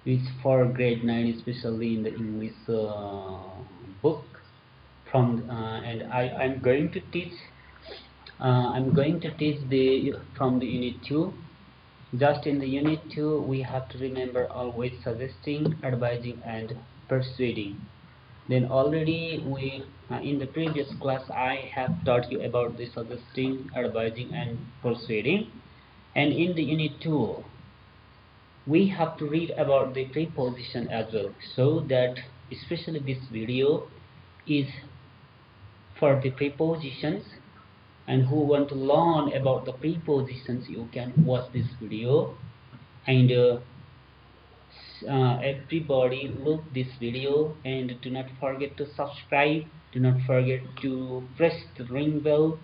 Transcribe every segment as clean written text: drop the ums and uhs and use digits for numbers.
which for grade 9, especially in the English book. And I'm going to teach the from the unit 2. Just in the unit 2, we have to remember always suggesting, advising, and persuading. Then already we in the previous class I have taught you about the suggesting, advising, and persuading. And in the unit 2, we have to read about the preposition as well, so that especially this video is for the prepositions, and who want to learn about the prepositions, you can watch this video. And everybody look this video, and do not forget to subscribe, do not forget to press the ring bell,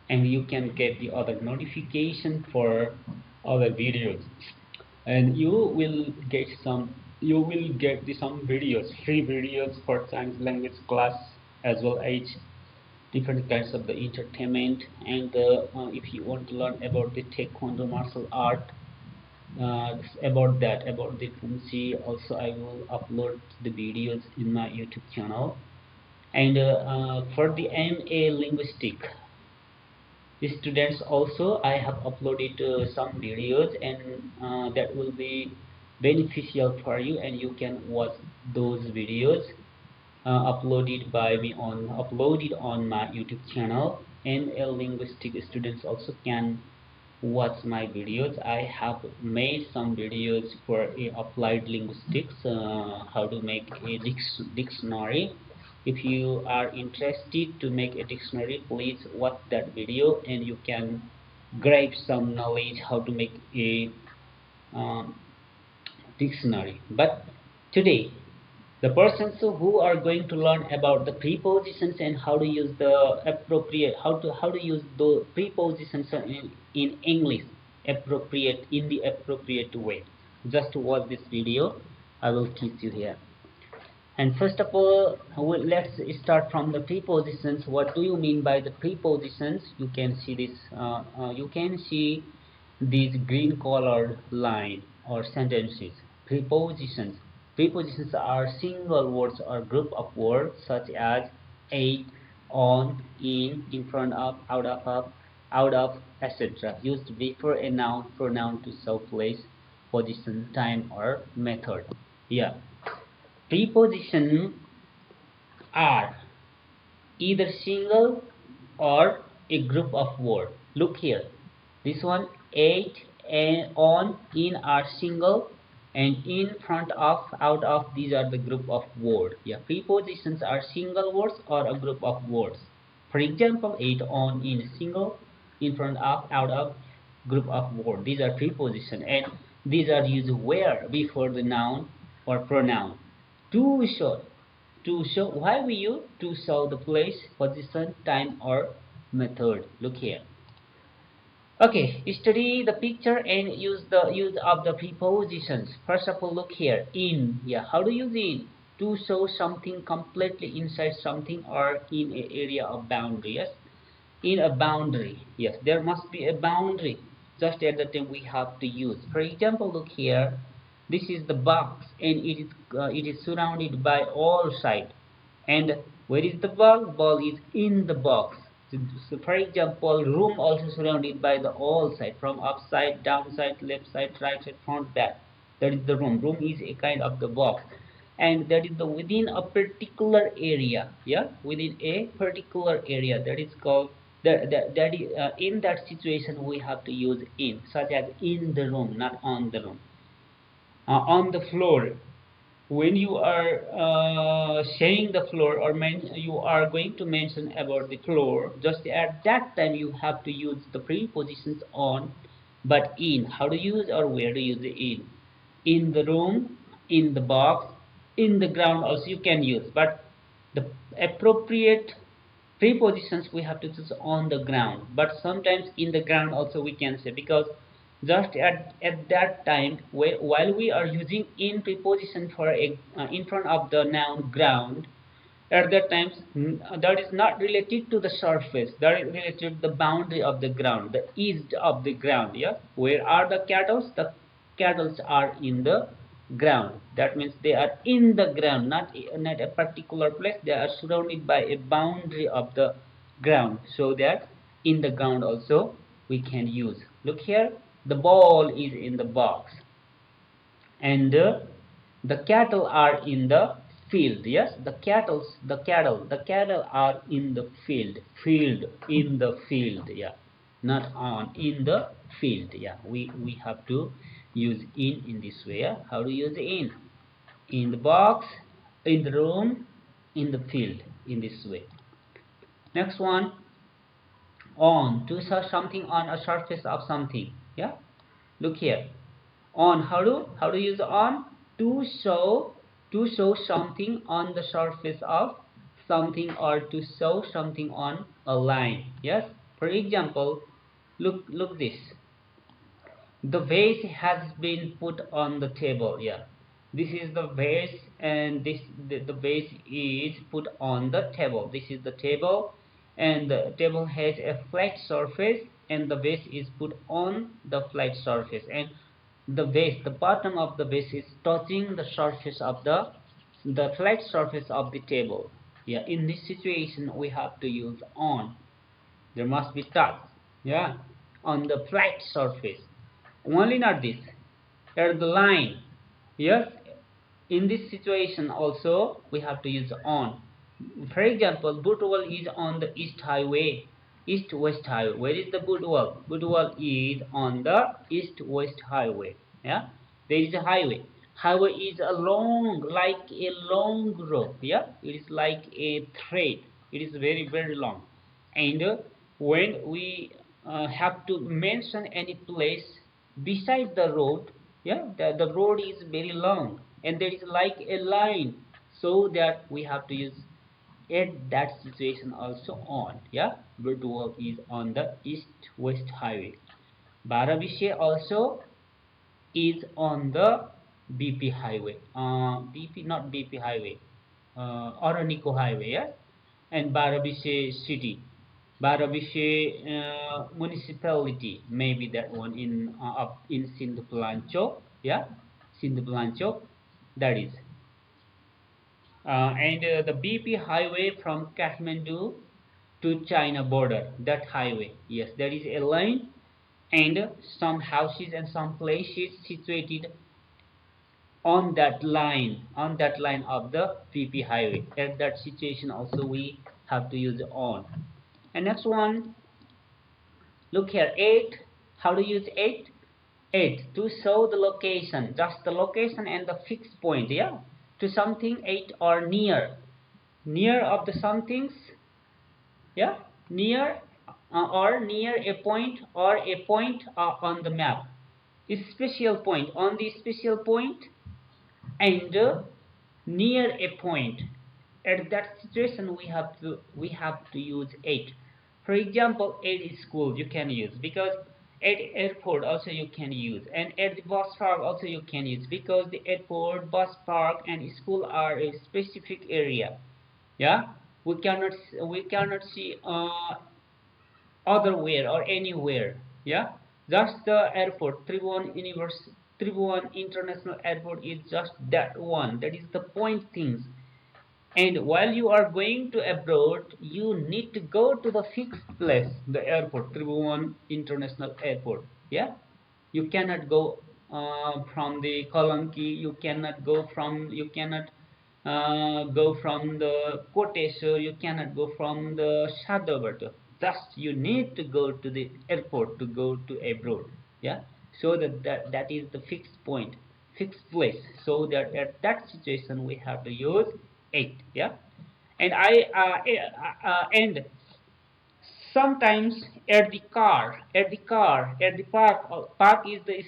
and you can get the other notification for other videos. And you will get some videos, free videos for Chinese language class, as well as different kinds of the entertainment. And if you want to learn about the taekwondo martial art, about the Pumsi, also I will upload the videos in my YouTube channel. And for the MA linguistic students also, I have uploaded some videos, and that will be beneficial for you, and you can watch those videos uploaded on my YouTube channel. And linguistic students also can watch my videos. I have made some videos for applied linguistics, how to make a dictionary. If you are interested to make a dictionary, please watch that video, and you can grab some knowledge how to make a um, dictionary. But today, the persons who are going to learn about the prepositions and how to use the appropriate, how to use the prepositions in English appropriate, in the appropriate way. Just to watch this video, I will teach you here. And first of all, let's start from the prepositions. What do you mean by the prepositions? You can see this. You can see these green colored line or sentences. Prepositions. Prepositions are single words or group of words such as at, on, in front of, out of, etc. Used before a noun, pronoun to show place, position, time, or method. Yeah. Prepositions are either single or a group of words. Look here. This one, at and on, in are single, and in, front of, out of, these are the group of words. Yeah, prepositions are single words or a group of words. For example, at, on, in, single, in, front of, out of, group of words. These are prepositions, and these are used where? Before the noun or pronoun. To show, why we use to show the place, position, time, or method. Look here. Okay, study the picture and use the use of the prepositions. First of all, look here. In, yeah, how do you use in? To show something completely inside something or in an area of boundary. Yes, in a boundary. Yes, there must be a boundary. Just at the time we have to use. For example, look here. This is the box, and it is surrounded by all sides. And where is the ball? Ball is in the box. So for example, room also surrounded by the all side, from upside, downside, left side, right side, front, back. That is the room. Room is a kind of the box, and that is the within a particular area. Yeah, within a particular area. That is called that is in that situation we have to use in, such as in the room, not on the room. On the floor, when you are saying the floor, or you are going to mention about the floor, just at that time you have to use the prepositions on. But in, how to use or where to use the in the room, in the box, in the ground also you can use, but the appropriate prepositions we have to choose on the ground. But sometimes in the ground also we can say, because just at that time, while we are using in preposition for a in front of the noun ground, at that time that is not related to the surface, that is related to the boundary of the ground, the east of the ground. Yeah, where are the cattle? The cattle are in the ground. That means they are in the ground, not a particular place. They are surrounded by a boundary of the ground, so that in the ground also we can use. Look here, the ball is in the box, and the cattle are in the field. Yes, the cattle are in the field in the field. Yeah, not on, in the field. Yeah, we have to use in this way. Yeah? How to use in the box, in the room, in the field, in this way. Next one, on, to show something on a surface of something. Yeah, look here, on, how to use on? To show something on the surface of something, or to show something on a line. Yes, for example, look this, the vase has been put on the table. Yeah, this is the vase, and the vase is put on the table. This is the table, and the table has a flat surface, and the vase is put on the flat surface, and the bottom of the vase is touching the surface of the flat surface of the table. Yeah, in this situation we have to use on. There must be touch. Yeah, on the flat surface. Only not this, at the line. Yes, in this situation also we have to use on. For example, Butwal is on the east highway, east west highway. Where is the Butwal? Butwal is on the east west highway. Yeah, there is a highway. Highway is a long, like a long rope. Yeah, it is like a thread. It is very, very long. And when we have to mention any place beside the road, yeah, the road is very long, and there is like a line, so that we have to use at that situation also on. Yeah, virtual is on the east west highway. Baravishe also is on the BP highway, BP, not BP highway, Oroniko highway. Yeah, and Baravishe city, Baravishe municipality, maybe that one in up in Sindhuplanchok. Yeah, Sindhuplanchok, that is. And the BP highway from Kathmandu to China border, that highway. Yes, there is a line, and some houses and some places situated on that line of the PP highway. At that situation also we have to use on. And next one, look here, 8. How to use 8? 8, to show the location, just the location and the fixed point. Yeah, to something 8, or near of the somethings. Yeah, near, or near a point, or a point on the map. A special point, on the special point, and near a point. At that situation we have to use 8. For example, 8 is school you can use, because at airport also you can use, and at the bus park also you can use, because the airport, bus park, and school are a specific area. Yeah, we cannot see otherwhere or anywhere. Yeah, just the airport, Tribhuvan International Airport is just that one. That is the point things. And while you are going to abroad, you need to go to the fixed place, the airport, Tribhuvan International Airport. Yeah, you cannot go from the Kalanki. You cannot go from the Koteshwar. You cannot go from the Shadavat. Just you need to go to the airport to go to abroad. Yeah, so that is the fixed point, fixed place. So that at that situation we have to use 8. Yeah, and and sometimes at the park is the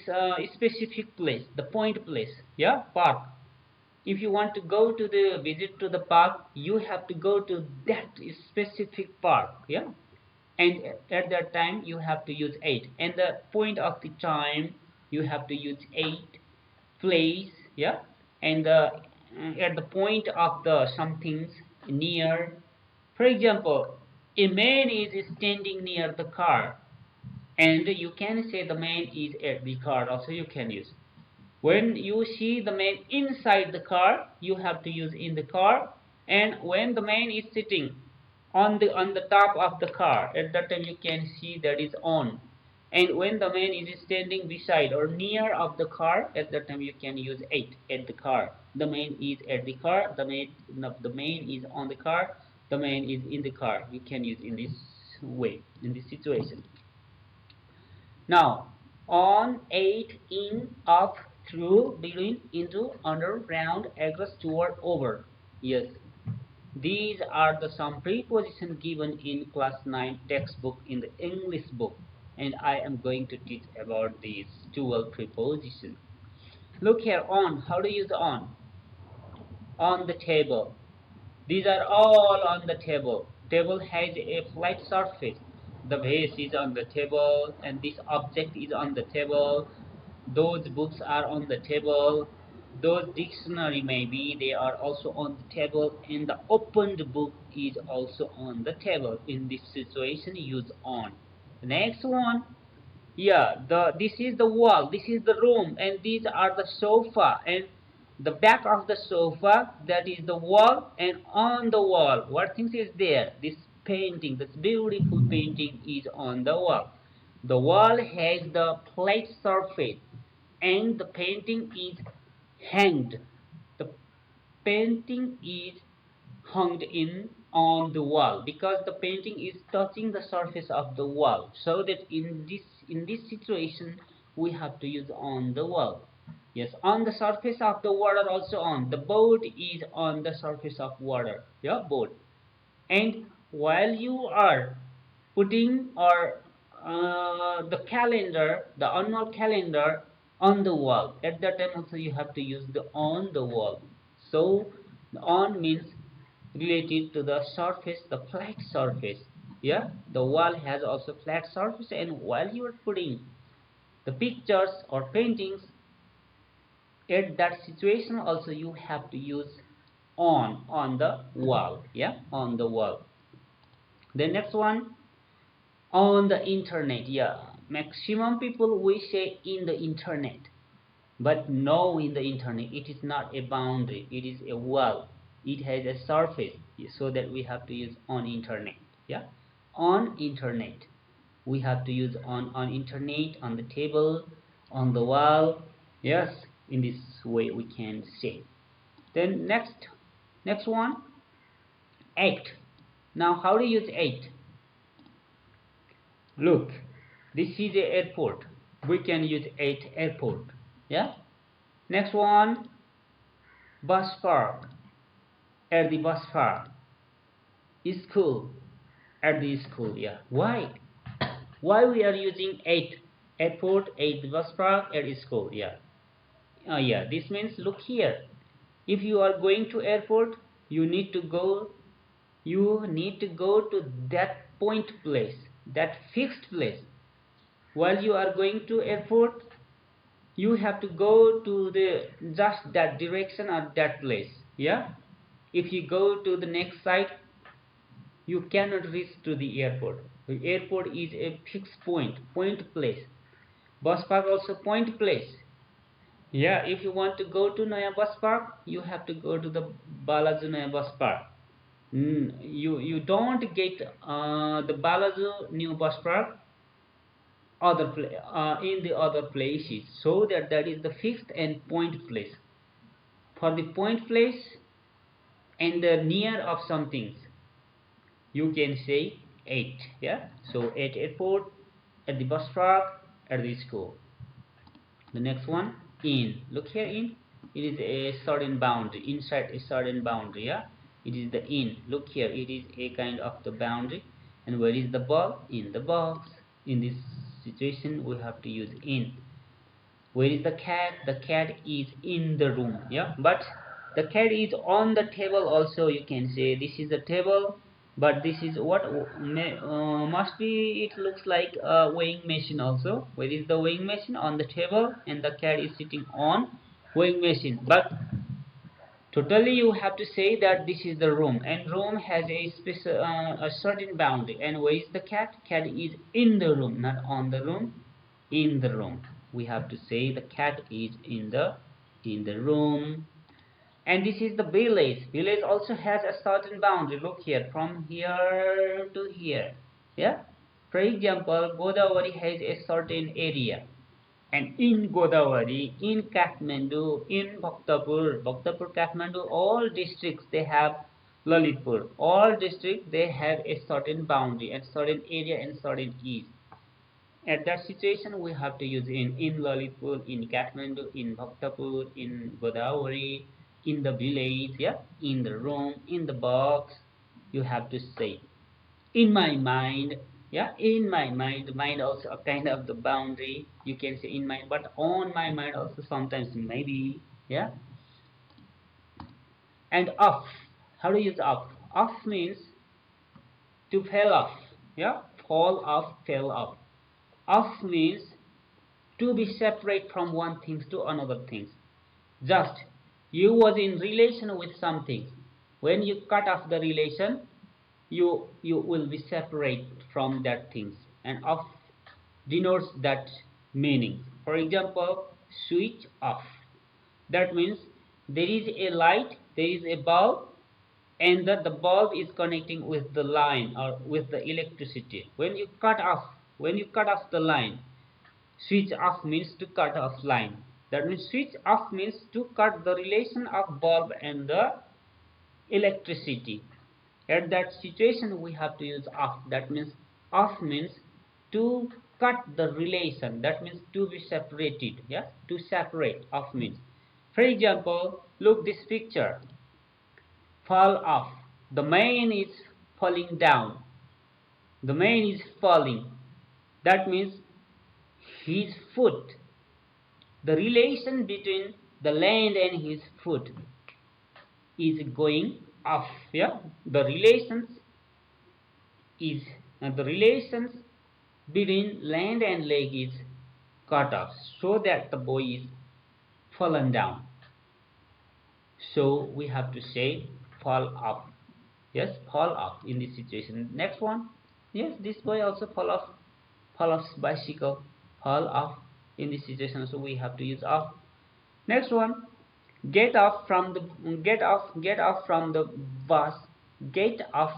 specific place, the point place. Yeah, park. If you want to go to the visit to the park, you have to go to that specific park. Yeah, and at that time you have to use 8, and the point of the time you have to use 8, place. Yeah, and at the point of the somethings near. For example, a man is standing near the car, and you can say the man is at the car also you can use. When you see the man inside the car, you have to use in the car. And when the man is sitting on the top of the car, at that time you can see that is on. And when the man is standing beside or near of the car, at that time you can use at the car. The man is at the car, the man is on the car, the man is in the car. You can use in this way, in this situation. Now, on, at, in, up, through, between, into, under, round, across, toward, over. Yes, these are the some prepositions given in class 9 textbook in the English book, and I am going to teach about these 12 prepositions. Look here, on. How to use on? On the table. These are all on the table. Table has a flat surface. The vase is on the table, and this object is on the table. Those books are on the table. Those dictionary maybe they are also on the table, and the opened book is also on the table. In this situation, use on. The next one, yeah, this is the wall, this is the room, and these are the sofa, and the back of the sofa, that is the wall, and on the wall what things is there? This painting, this beautiful painting is on the wall. The wall has the flat surface, and the painting is hanged. The painting is hung in on the wall because the painting is touching the surface of the wall, so that in this situation we have to use on the wall. Yes, on the surface of the water, also on the boat is on the surface of water. Yeah, boat. And while you are putting or the calendar, the annual calendar on the wall, at that time also you have to use the on the wall. So the on means related to the surface, the flat surface. Yeah, the wall has also flat surface, and while you are putting the pictures or paintings at that situation also you have to use on the wall. Yeah, on the wall. The next one, on the internet. Yeah, maximum people we say in the internet, but no, in the internet it is not a boundary, it is a wall, it has a surface, so that we have to use on internet. Yeah, on internet we have to use on internet, on the table, on the wall. Yes, in this way we can say. Then next one, act. Now how to use act? Look, this is a airport. We can use at airport. Yeah. Next one, bus park. At the bus park. School. At the school. Yeah. Why? Why we are using at airport, at the bus park, at school? Yeah. Yeah. This means look here. If you are going to airport, you need to go. You need to go to that point place, that fixed place. While you are going to airport, you have to go to the just that direction or that place. Yeah, if you go to the next site, you cannot reach to the airport. The airport is a fixed point place. Bus park also point place. Yeah, if you want to go to Naya bus park, you have to go to the Balaju Naya bus park. You don't get the Balaju new bus park in the other places, so that is the fixed and point place. For the point place and the near of some things, you can say at. Yeah, so at airport, at the bus park, at the school. The next one, in. Look here, in. It is a certain boundary, inside a certain boundary. Yeah, it is the in. Look here, it is a kind of the boundary. And where is the ball? In the box. In this situation we have to use in. Where is the cat? The cat is in the room. Yeah, but the cat is on the table also. You can say this is the table, but this is what must be. It looks like a weighing machine also. Where is the weighing machine? On the table, and the cat is sitting on weighing machine. But totally you have to say that this is the room, and room has a special a certain boundary. And where is the cat? Cat is in the room, not on the room, in the room. we have to say the cat is in the room. And this is the village. Village also has a certain boundary. Look here, from here to here. Yeah. For example, Godavari has a certain area. And in Godavari, in Kathmandu, in Bhaktapur, Kathmandu, all districts they have Lalitpur. All districts they have a certain boundary and certain area and certain ease. At that situation, we have to use in Lalitpur, in Kathmandu, in Bhaktapur, in Godavari, in the village, yeah, in the room, in the box. You have to say in my mind, yeah, in my mind. Mind also a kind of the boundary. You can say in mind, but on my mind also sometimes maybe, yeah. And off. How to use off? Off means to fall off, yeah, fall off, fell off. Off means to be separate from one thing to another thing. Just you was in relation with something. When you cut off the relation, you will be separate from that things, and off denotes that meaning. For example, switch off. That means there is a light, there is a bulb, and that the bulb is connecting with the line or with the electricity. When you cut off the line, switch off means to cut off line. That means switch off means to cut the relation of bulb and the electricity. At that situation, we have to use off. That means off means to cut the relation. That means to be separated. Yeah, to separate. Off means. For example, look this picture. Fall off. The man is falling down. The man is falling. That means his foot. The relation between the land and his foot is going off. Yeah, the is relations between land and leg is cut off, so that the boy is fallen down. So we have to say fall off. Yes, fall off in this situation. Next one. Yes, this boy also fall off bicycle, fall off in this situation. So we have to use off. Next one. Get off from the bus. Get off from the bus. Get off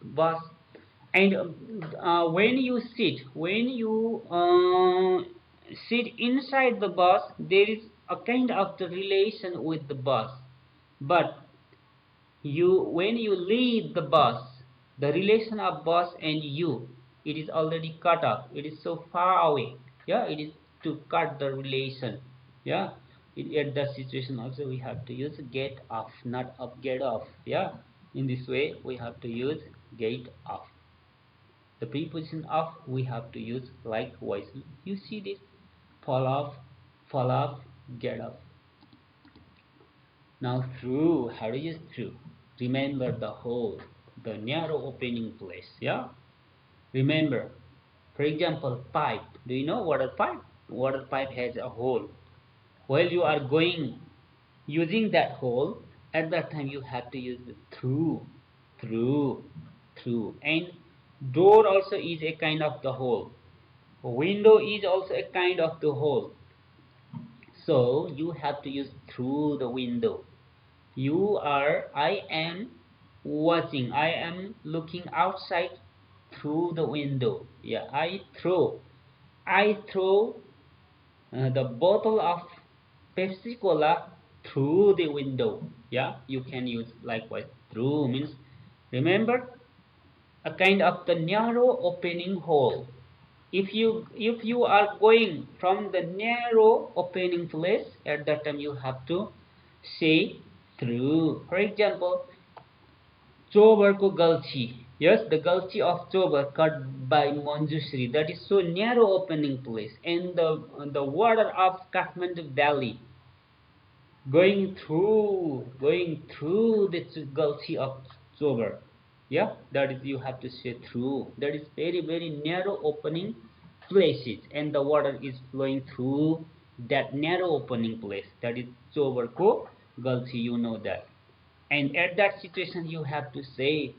bus. And when you sit inside the bus, there is a kind of the relation with the bus. But you when you leave the bus, the relation of bus and you, it is already cut off. It is so far away. Yeah, it is to cut the relation. Yeah, at that situation also we have to use get off, not up, get off. Yeah, in this way we have to use get off. The preposition of we have to use likewise. You see this, fall off, get off. Now through, how do you use through? Remember the hole, the narrow opening place. Yeah, remember. For example, pipe. Do you know water pipe? Water pipe has a hole. While you are going using that hole, at that time you have to use the through, through, through. And door also is a kind of the hole. Window is also a kind of the hole. So you have to use through the window. I am watching, I am looking outside through the window. Yeah, I throw the bottle of Pepsi Cola through the window. Yeah, you can use likewise. Through means, remember, a kind of the narrow opening hole. If you are going from the narrow opening place, at that time you have to say through. For example, Chobarko Gulchi. Yes, the Gulchi of Chobar cut by Manjushri. That is so narrow opening place. And the water of Kathmandu Valley going through the Gulchi of Chobar. Yeah, that is you have to say through. That is very very narrow opening places, and the water is flowing through that narrow opening place. That is Chobarko Gulchi. You know that. And at that situation, you have to say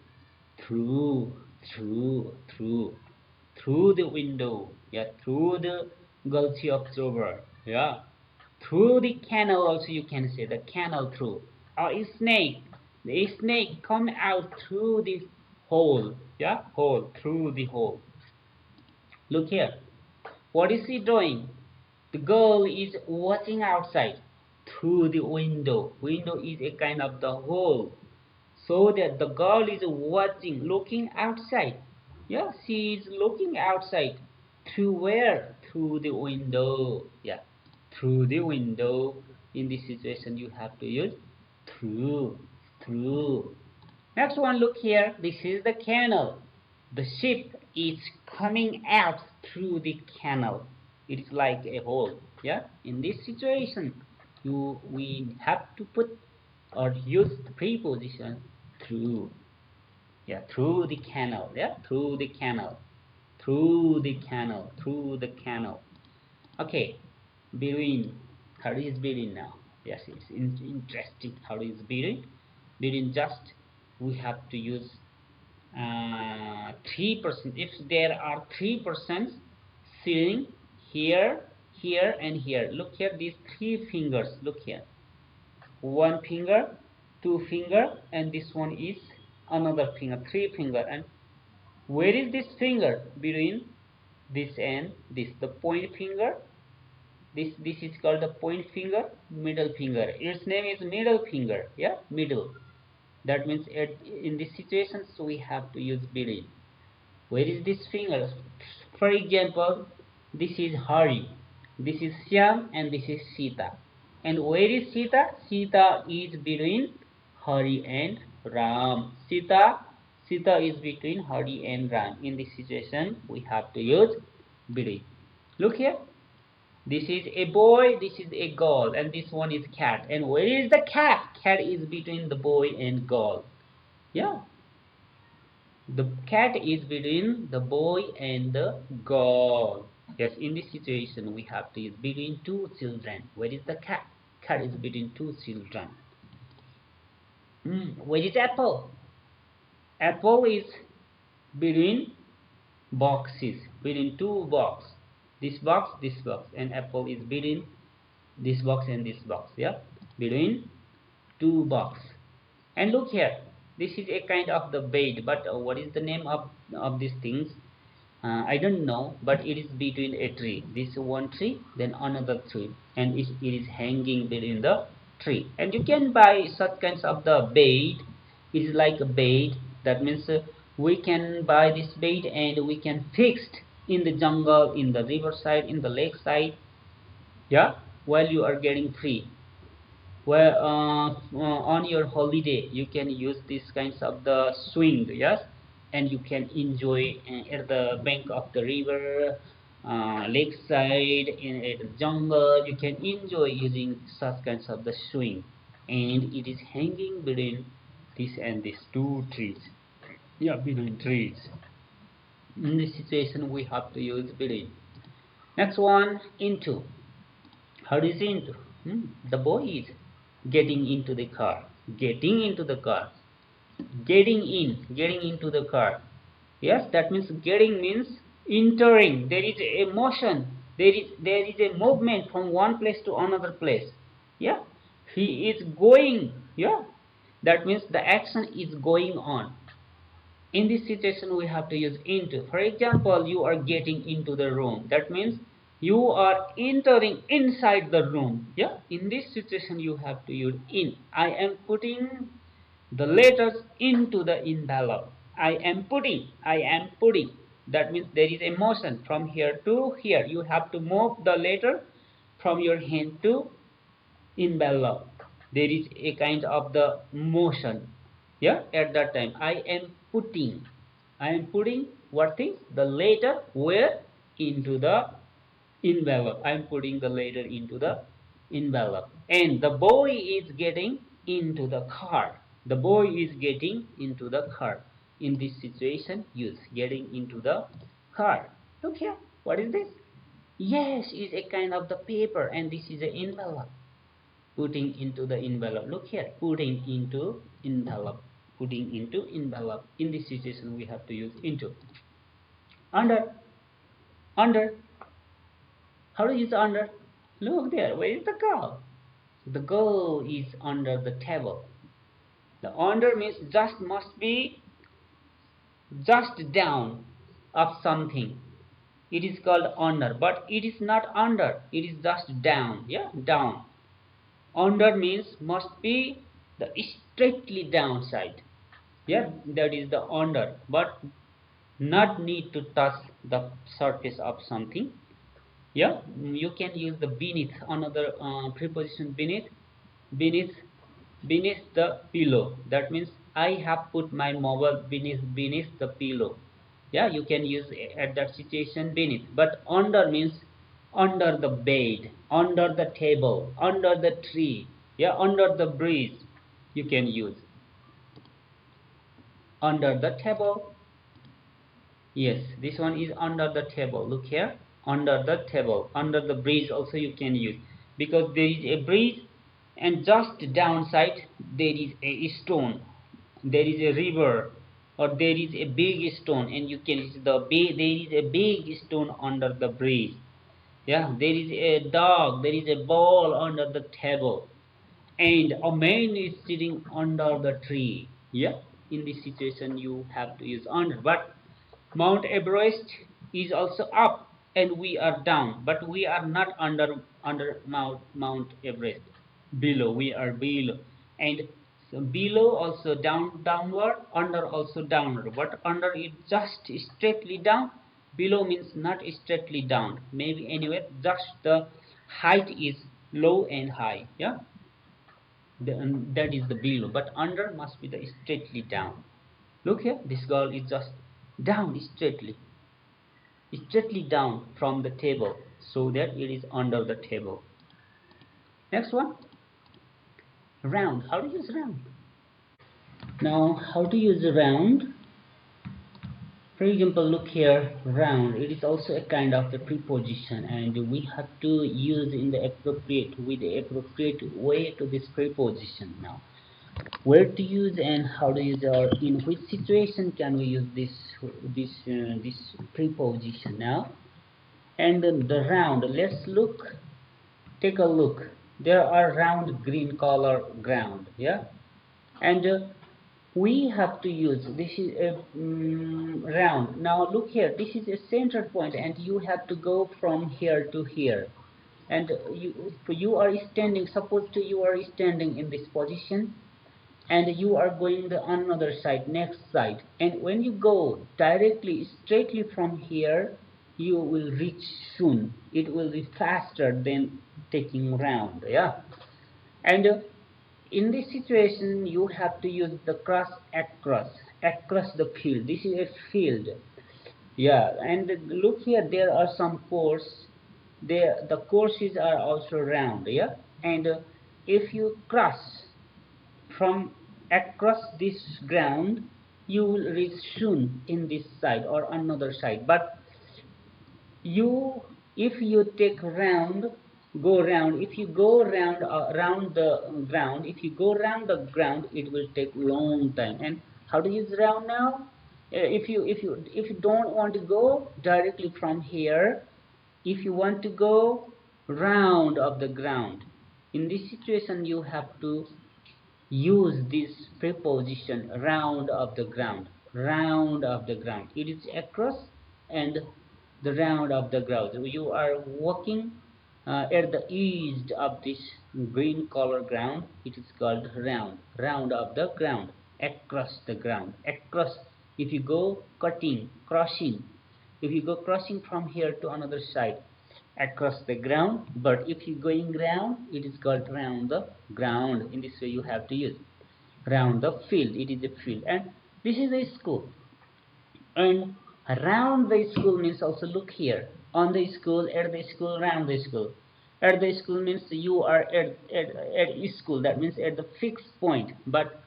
through, through, through, through the window, yeah, through the gulchy observer, yeah, through the canal also you can say the canal through, or a snake come out through the hole, yeah, hole, through the hole. Look here, what is she doing? The girl is watching outside through the window. Window is a kind of the hole, so that the girl is watching, looking outside. Yeah, she is looking outside. Through where? Through the window. Yeah, through the window. In this situation, you have to use through. Through. Next one, look here. This is the canal. The ship is coming out through the canal. It is like a hole. Yeah. In this situation, we have to put or use the preposition through. Yeah, through the canal. Yeah, through the canal. Through the canal. Through the canal. Okay, between. How is between now? Yes, it's interesting. How is between? Between just we have to use 3%. If there are 3% sitting here, here, and here. Look here, these three fingers. Look here, one finger, two finger, and this one is another finger, three finger. And where is this finger between this and this? The point finger. This is called the point finger, middle finger. Its name is middle finger. Yeah, middle. That means in this situation, so we have to use between. Where is this finger? For example, this is Hari, this is Syam, and this is Sita. And where is Sita? Sita is between Hari and Ram. Sita is between Hari and Ram. In this situation, we have to use between. Look here. This is a boy, this is a girl, and this one is cat. And where is the cat? Cat is between the boy and girl. Yeah, the cat is between the boy and the girl. Yes, in this situation we have to use between two children. Where is the cat? Cat is between two children. Where is apple? Apple is between boxes, between two boxes. This box, and apple is between this box and this box. Yeah, between two box. And look here, this is a kind of the bait, but what is the name of these things? I don't know, but it is between a tree. This one tree, then another tree, and it is hanging between the tree. And you can buy such kinds of the bait. It is like a bait. That means we can buy this bait and we can fix it in the jungle, in the riverside, in the lakeside. Yeah, while you are getting free, where on your holiday you can use these kinds of the swing, yes, and you can enjoy at the bank of the river, lakeside, in the jungle. You can enjoy using such kinds of the swing, and it is hanging between this and these two trees. Yeah, between trees. In this situation we have to use between. Next one, into. How is into? The boy is getting into the car, getting into the car, getting into the car. Yes, that means getting means entering. There is a motion. There is a movement from one place to another place. Yeah, he is going. Yeah, that means the action is going on. In this situation we have to use into. For example, you are getting into the room. That means you are entering inside the room. Yeah, in this situation you have to use in. I am putting the letters into the envelope. I am putting. That means there is a motion from here to here. You have to move the letter from your hand to envelope. There is a kind of the motion. Yeah, at that time I am putting what thing? The letter where? Into the envelope. I am putting the letter into the envelope. And the boy is getting into the car. The boy is getting into the car. In this situation, use getting into the car. Look here, what is this? Yes, is a kind of the paper, and this is an envelope. Putting into the envelope. Look here, putting into envelope. Putting into envelope. In this situation we have to use into. Under. Under. How do you use under? Look there, where is the girl? The girl is under the table. The under means just must be just down of something. It is called under, but it is not under, it is just down. Yeah, down. Under means must be the straightly downside. Yeah, that is the under, but not need to touch the surface of something. Yeah, you can use the beneath, another preposition beneath. Beneath, beneath the pillow, that means I have put my mobile beneath the pillow. Yeah, you can use at that situation beneath. But under means under the bed, under the table, under the tree, yeah, under the bridge. You can use under the table. Yes, this one is under the table. Look here, under the table, under the bridge also you can use, because there is a bridge and just downside there is a stone, there is a river, or there is a big stone, and you can use there is a big stone under the bridge. Yeah, there is a dog, there is a ball under the table, and a man is sitting under the tree. Yeah, in this situation you have to use under. But Mount Everest is also up and we are down, but we are not under Mount Everest. Below, we are below, and so below also downward, under also downward. But under is just straightly down. Below means not straightly down. Maybe anywhere, just the height is low and high. Yeah, and that is the below. But under must be the straightly down. Look here, this girl is just down straightly down from the table, so that it is under the table. Next one, round. How to use round? Now, how to use round? For example, look here, round. It is also a kind of the preposition, and we have to use in the appropriate way to this preposition. Now, where to use and how to use, or in which situation can we use this preposition now? And the round, let's take a look. There are round green color ground, yeah, and we have to use this is a round. Now look here, this is a center point and you have to go from here to here, and you are standing, suppose you are standing in this position, and you are going the another side, next side, and when you go directly straightly from here, you will reach soon. It will be faster than taking round. Yeah, and in this situation you have to use the cross, across the field. This is a field. Yeah, and look here, there are some course there, the courses are also round. Yeah, and if you cross from across this ground, you will reach soon in this side or another side. But you, if you take round, go round, if you go round, round the ground, if you go round the ground, it will take long time. And how to use round now? If you don't want to go directly from here, if you want to go round of the ground, in this situation you have to use this preposition, round of the ground. Round of the ground, it is across and the round of the ground. You are walking at the edge of this green color ground, it is called round. Round of the ground, across the ground, across. If you go cutting, crossing, if you go crossing from here to another side, across the ground. But if you going round, it is called round the ground. In this way you have to use round the field. It is a field, and this is a school, and around the school means also, look here, on the school, at the school, around the school. At the school means you are at school, that means at the fixed point. But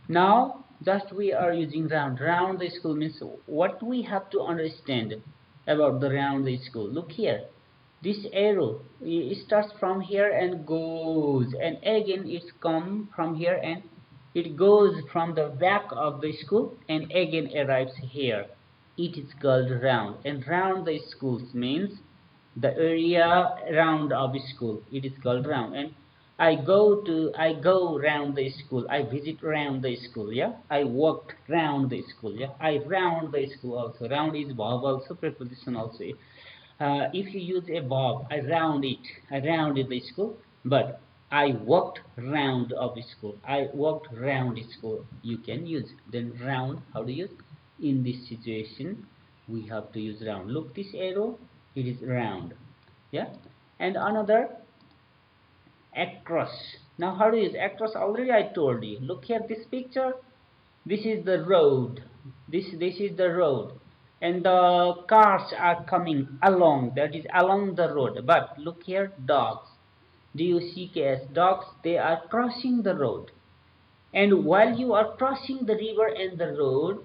now just we are using round the school means what we have to understand about the round the school. Look here, this arrow, it starts from here and goes, and again it's come from here and it goes from the back of the school and again arrives here. it is called round. And round the schools means the area round of school, it is called round. And I go round the school, I visit round the school, yeah. I walked round the school, yeah. I round the school also. Round is verb also, preposition also. If you use a verb, I rounded the school. But I walked round of school, I walked round school, you can use. Then round, how to use? In this situation we have to use round. Look, this arrow, it is round, yeah. And another, across. Now how to use across? Already I told you. Look here, this picture, this is the road, this is the road, and the cars are coming along, that is along the road. But look here, dogs, DOCKS, dogs, they are crossing the road. And while you are crossing the river and the road,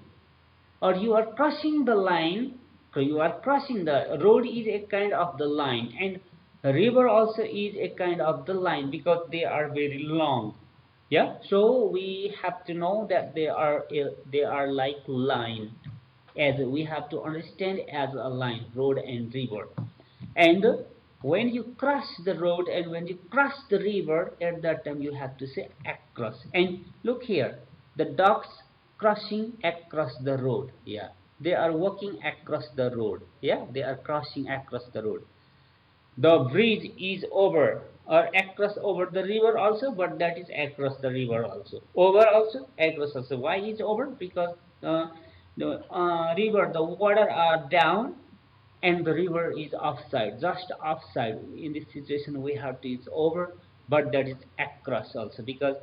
or you are crossing the line, so you are crossing, the road is a kind of the line, and the river also is a kind of the line, because they are very long, yeah. So we have to know that they are like line, as we have to understand as a line, road and river. And when you cross the road and when you cross the river, at that time you have to say across. And look here, the dogs crossing across the road, yeah. They are walking across the road, yeah. They are crossing across the road. The bridge is over, or across over the river also, but that is across the river also. Over also, across also. Why is over? Because the river, the water are down, and the river is offside, just offside. In this situation we have to use over, but that is across also, because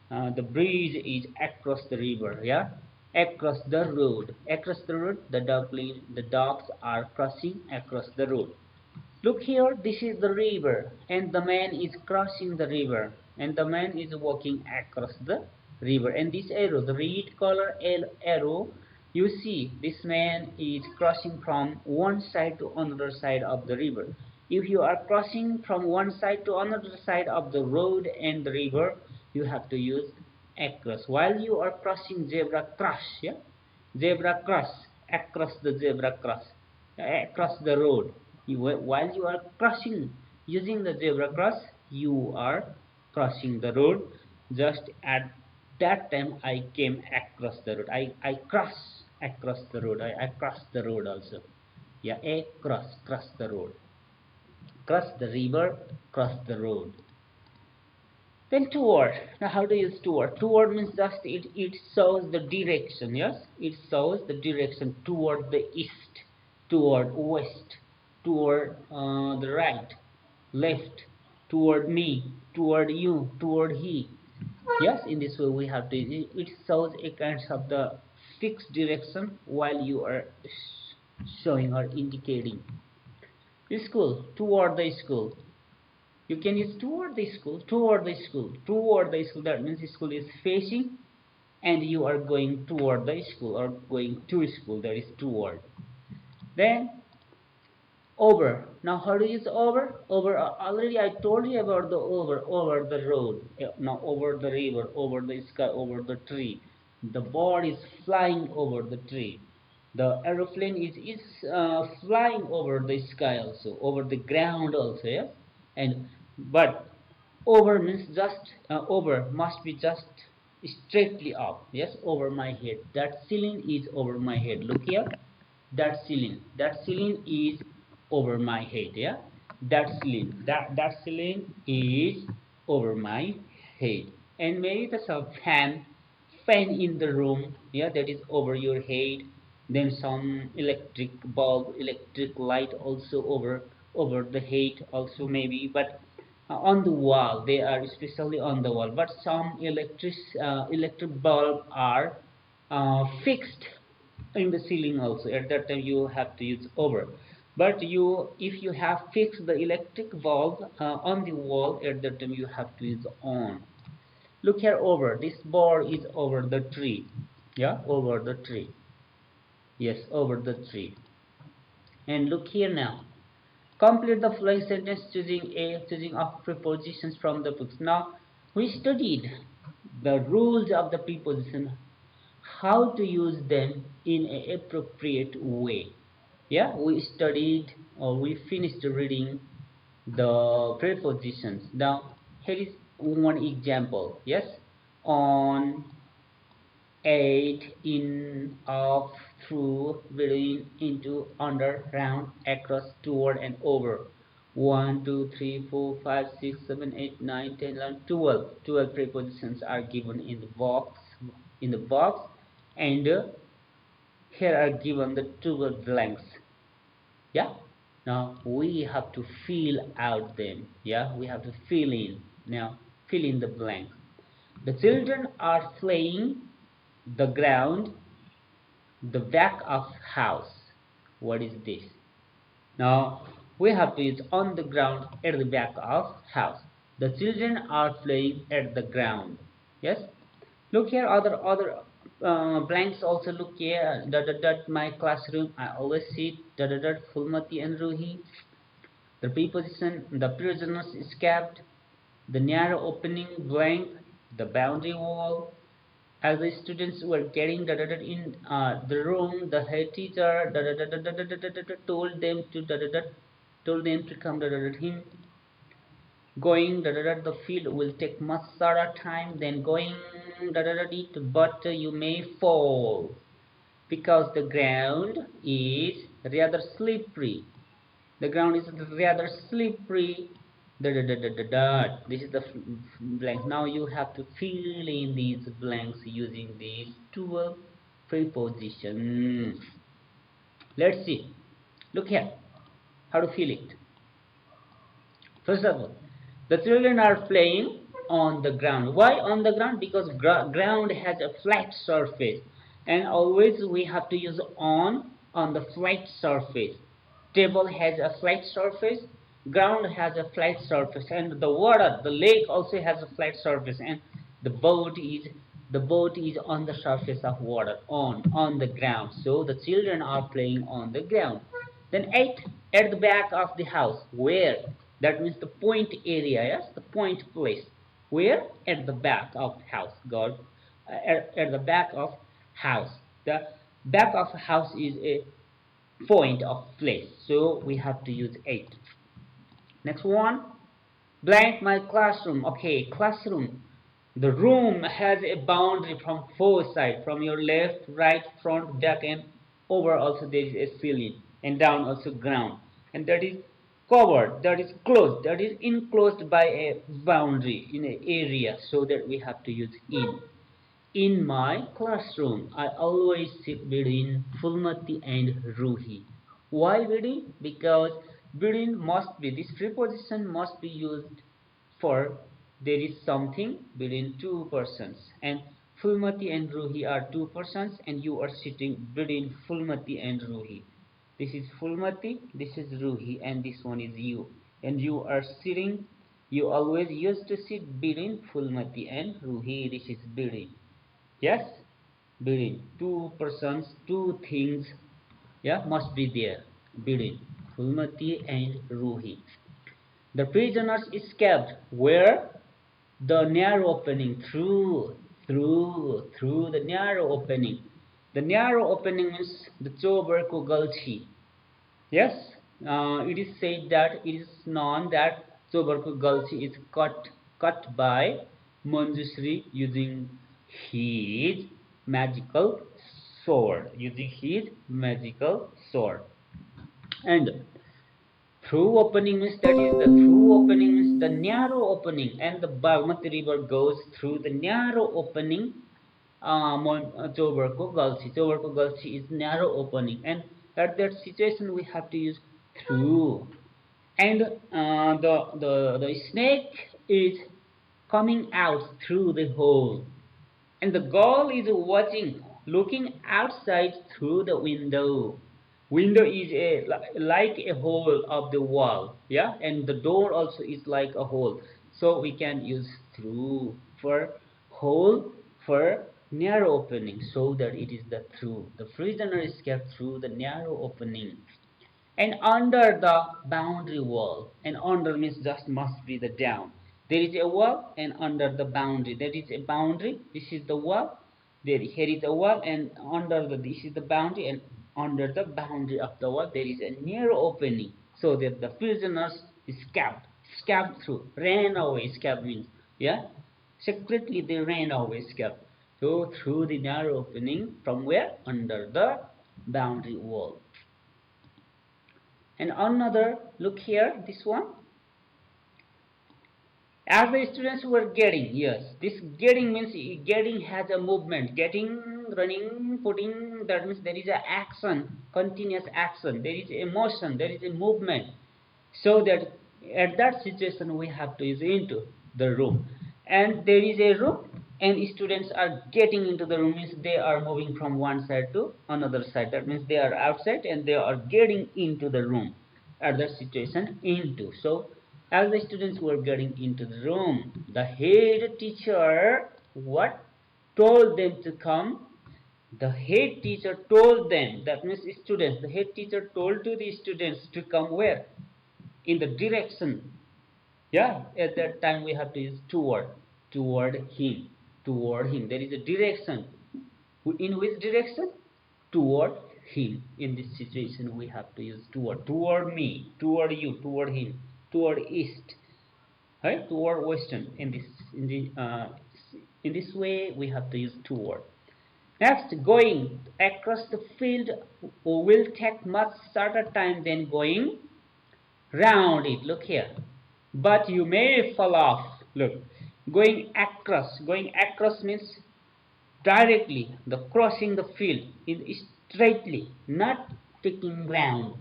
the bridge is across the river, yeah. Across the road, across the road, the dogs are crossing across the road. Look here, this is the river, and the man is crossing the river, and the man is walking across the river. And this arrow, the red color arrow, you see, this man is crossing from one side to another side of the river. If you are crossing from one side to another side of the road and the river, you have to use across. While you are crossing, zebra cross, yeah, zebra cross, across the zebra cross, across the road. While you are crossing using the zebra cross, you are crossing the road. Just at that time I came across the road, I cross across the road, I cross the road also, yeah. Cross the road, cross the river, cross the road. Then toward. Now how do you use toward? Toward means just it shows the direction, yes? It shows the direction toward the east, toward west, toward the right, left, toward me, toward you, toward he. Yes, in this way we have to, it shows a kind of the fixed direction while you are showing or indicating. School, toward the school. You can use toward the school, toward the school, toward the school. That means the school is facing and you are going toward the school or going to school. That is toward. Then over. Now how do you use over? Over, already I told you about the over the road. Now over the river, over the sky, over the tree. The bird is flying over the tree. The aeroplane is flying over the sky also, over the ground also, yes. And but over means just over must be just straightly up, yes, over my head. That ceiling is over my head. Look here, that ceiling is over my head, yeah. That ceiling is over my head. And maybe there's a fan in the room, yeah, that is over your head. Then some electric bulb, electric light also over the head also maybe. But on the wall, they are especially on the wall. But some electric bulb are fixed in the ceiling also. At that time you have to use over. But if you have fixed the electric bulb on the wall, at that time you have to use on. Look here, over, this board is over the tree, yeah, over the tree, yes, over the tree. And look here now, complete the following sentence choosing of prepositions from the books. Now we studied the rules of the preposition, how to use them in an appropriate way. Yeah, we studied or we finished reading the prepositions. Now, here is one example. Yes, on, at, in, of, through, between, into, under, round, across, toward, and over. 1, 2, 3, 4, 5, 6, 7, 8, 9, 10, 11, 12. 12 prepositions are given in the box. In the box, and here are given the 12 blanks. Yeah. Now we have to fill out them. Yeah, we have to fill in. Now fill in the blanks. The children are playing the ground, the back of house. What is this? Now we have to use on the ground at the back of house. The children are playing at the ground. Yes. Look here, other blanks also. Look here. Dot dot dot. My classroom. I always see dot dot dot. Fulmati and Ruhi. The preposition. The prisoners escaped. The narrow opening blank. The boundary wall. As the students were getting in the room, the head teacher told them to come him going the field will take much shorter time than going it, but you may fall because the ground is rather slippery. The ground is rather slippery. This is the blank. Now you have to fill in these blanks using these 12 prepositions. Let's see. Look here. How to fill it. First of all, the children are playing on the ground. Why on the ground? Because ground has a flat surface, and always we have to use on the flat surface. Table has a flat surface, ground has a flat surface, and the water, the lake also has a flat surface, and the boat is on the surface of water, on the ground. So the children are playing on the ground. Then 8, at the back of the house. Where? That means the point area, yes, the point place. Where? At the back of house. God, at the back of house. The back of house is a point of place, so we have to use 8. Next one, blank my classroom. Okay, classroom. The room has a boundary from 4 sides, from your left, right, front, back, and over also there is a ceiling, and down also ground, and that is covered, that is closed, that is enclosed by a boundary in an area, so that we have to use in. In my classroom, I always sit between Fulmati and Ruhi. Why between? Because between must be, this preposition must be used for there is something between two persons. And Fulmati and Ruhi are two persons, and you are sitting between Fulmati and Ruhi. This is Fulmati, this is Ruhi, and this one is you. And you are sitting, you always used to sit between Fulmati and Ruhi. This is between. Yes, between two persons, two things, yeah, must be there between Fulmati and Ruhi. The prisoners escaped where? The narrow opening, through the narrow opening. The narrow opening is the Chobarko Gulchi. Yes, it is said that it is known that Chobarko Gulchi is cut by Manjushri using his magical sword. And through opening means, that is the through opening means the narrow opening, and the Bagmati river goes through the narrow opening. Chobarko Gulchi. Chobarko Gulchi is narrow opening, and at that situation we have to use through. And the snake is coming out through the hole, and the girl is watching, looking outside through the window. Window is like a hole of the wall, yeah, and the door also is like a hole. So we can use through for hole, for narrow opening, so that it is the through. The prisoner escaped through the narrow opening. And under the boundary wall, and under means just must be the down. There is a wall, and under the boundary there is a boundary. This is the wall. There here is a wall, and under the this is the boundary, and under the boundary of the wall there is a narrow opening, so that the prisoners escaped through, ran away. Escape means, yeah, secretly they ran away, escaped. So through the narrow opening from where? Under the boundary wall. And another, look here, this one. As the students were getting, yes, this getting means getting has a movement. Getting, running, putting, that means there is a action, continuous action. There is emotion, there is a movement. So that at that situation we have to use into the room. And there is a room, and students are getting into the room, means they are moving from one side to another side. That means they are outside and they are getting into the room at that situation into. So as the students were getting into the room, the head teacher what told them to come. The head teacher told them, that means students, the head teacher told to the students to come where? In the direction. Yeah, at that time we have to use toward him. Toward him, there is a direction. In which direction? Toward him. In this situation we have to use toward me, toward you, toward him, toward east, right? Toward western. In this way we have to use toward. Next, going across the field will take much shorter time than going round it. Look here. But you may fall off. Look. Going across means directly, the crossing the field in straightly, not taking ground,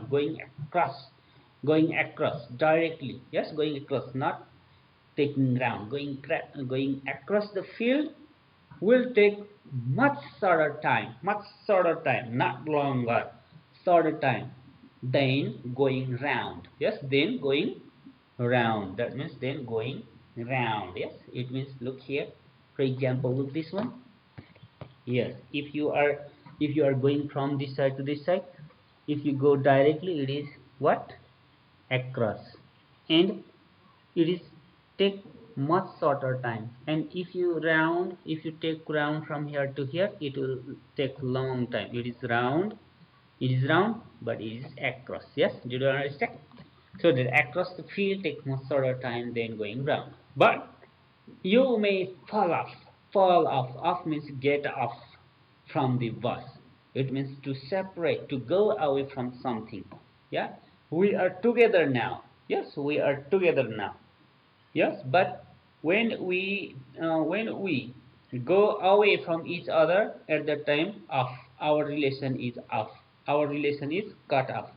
going across directly. Yes, going across, not taking ground. Going across the field will take much shorter time, not longer, shorter time than going round. Yes, then going round. That means then going round. Yes, it means, look here. For example, look this one. Yes, if you are going from this side to this side, if you go directly, it is what? Across, and it is take much shorter time. And if you take round from here to here, it will take long time. It is round, but it is across. Yes, did you understand? So that across the field takes much shorter time than going round. But you may fall off. Fall off. Off means get off from the bus. It means to separate, to go away from something. Yeah, we are together now. Yes, we are together now. Yes, but when we go away from each other, at that time off, our relation is off, our relation is cut off.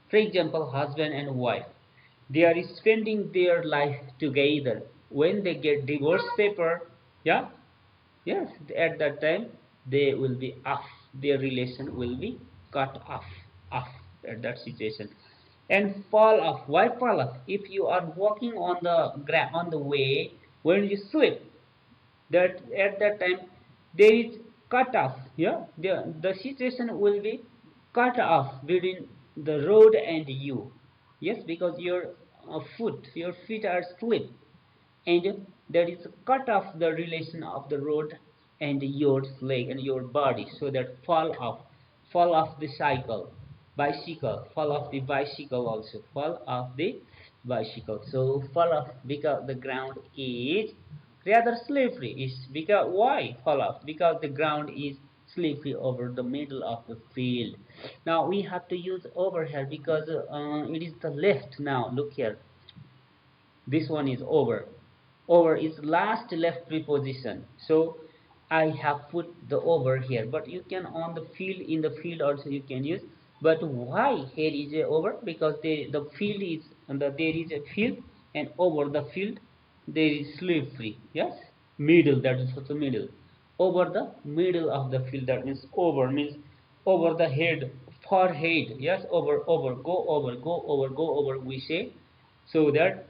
For example, husband and wife, they are spending their life together. When they get divorce paper, yeah, yes, at that time they will be off, their relation will be cut off at that situation. And fall off, why fall off? If you are walking on the way, when you slip, that at that time there is cut off. Yeah, the situation will be cut off between the road and you. Yes, because your feet are slipped, and that is cut off the relation of the road and your leg and your body, so that fall off the bicycle, fall off the bicycle, also fall off the bicycle. So fall off because the ground is rather slippery. Is because why fall off? Because the ground is slippery over the middle of the field. Now we have to use over here because it is the left. Now look here, this one is over. Over is last left preposition, so I have put the over here, but you can on the field, in the field also you can use. But why here is a over? Because the field is, and there is a field, and over the field there is slippery. Yes, middle, that is also middle. Over the middle of the field, that means over means over the head, forehead. Yes, over, go over, we say. So that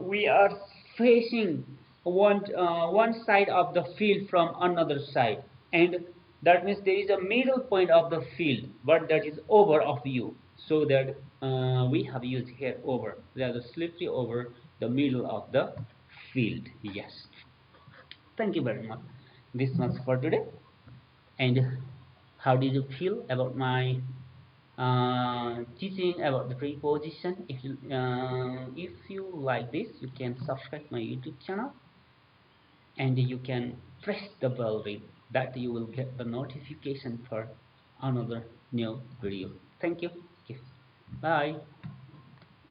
we are facing one side of the field from another side, and that means there is a middle point of the field, but that is over of you. So that we have used here over, rather slippery over the middle of the field. Yes, thank you very much. this much for today. And how did you feel about my teaching about the preposition? If you like this, you can subscribe my YouTube channel, and you can press the bell ring that you will get the notification for another new video. Thank you. Okay. Bye.